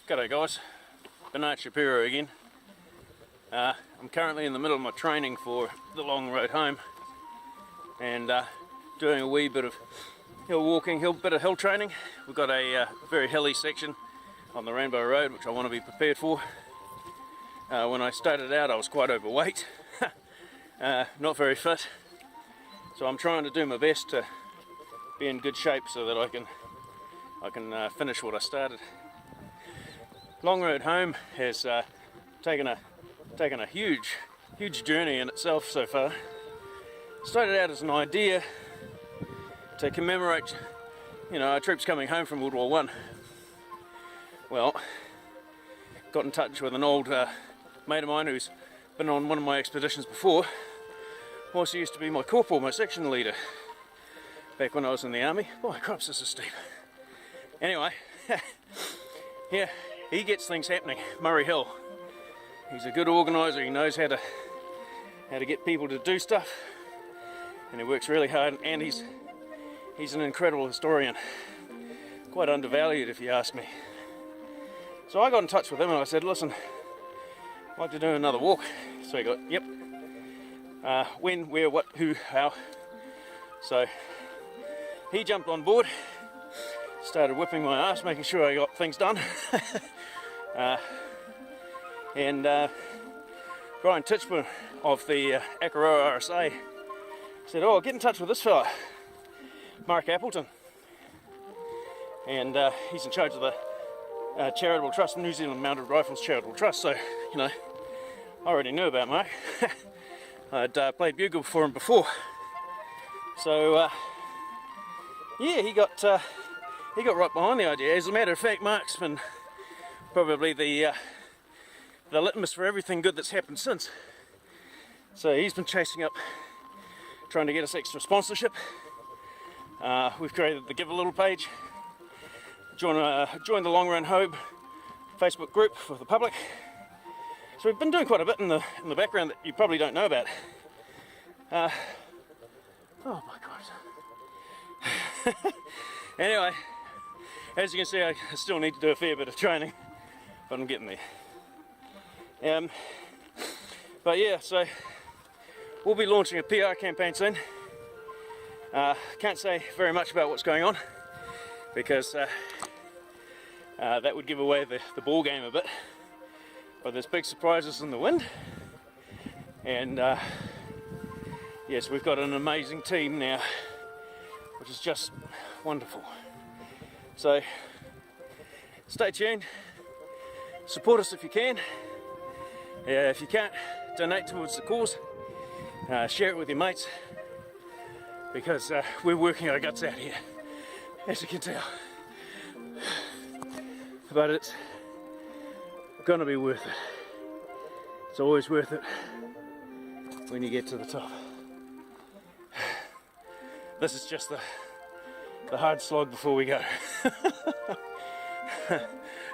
G'day guys, Bernard Shapiro again. I'm currently in the middle of my training for the long road home and doing a wee bit of hill walking, bit of hill training. We've got a very hilly section on the Rainbow Road which I want to be prepared for. When I started out I was quite overweight, not very fit, so I'm trying to do my best to be in good shape so that I can finish what I started. Long road home has taken a huge journey in itself so far. Started out as an idea to commemorate, our troops coming home from World War I. Well, got in touch with an old mate of mine who's been on one of my expeditions before. Also used to be my corporal, my section leader, back when I was in the army. Boy, crops, this is steep. Anyway, yeah. He gets things happening, Murray Hill. He's a good organiser, he knows how to get people to do stuff, and he works really hard, and he's an incredible historian. Quite undervalued if you ask me. So I got in touch with him and I said, listen, I'd like to do another walk. So he got, yep. When, where, what, who, how. So he jumped on board, started whipping my ass, making sure I got things done. Brian Titchburn of the Akaroa RSA said, oh, get in touch with this fella, Mark Appleton, and he's in charge of the charitable trust, New Zealand Mounted Rifles Charitable Trust. So I already knew about Mark. I'd played bugle for him before, so yeah, he got right behind the idea. As a matter of fact, Mark's been probably the litmus for everything good that's happened since. So he's been chasing up, trying to get us extra sponsorship. We've created the Give a Little page. Join the Long Run Home Facebook group for the public. So we've been doing quite a bit in the background that you probably don't know about. Oh my God. Anyway, as you can see, I still need to do a fair bit of training, but I'm getting there. But yeah, so we'll be launching a PR campaign soon. Can't say very much about what's going on because that would give away the ball game a bit. But there's big surprises in the wind, and yes, we've got an amazing team now, which is just wonderful. So stay tuned, support us if you can. If you can't, donate towards the cause, share it with your mates, because we're working our guts out here, as you can tell. But it's gonna be worth it. It's always worth it when you get to the top. This is just the hard slog before we go.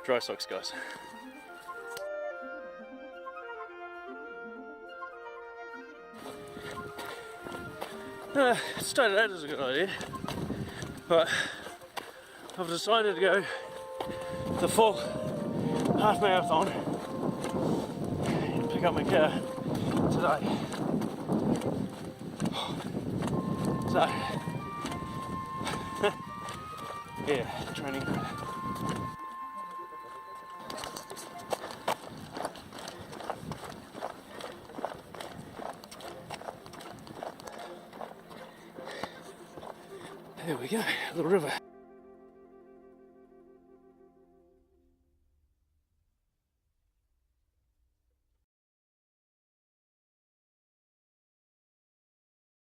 Dry socks, guys. It started out as a good idea, but I've decided to go the full half marathon and pick up my car today. So, yeah, training. There we go, a little river.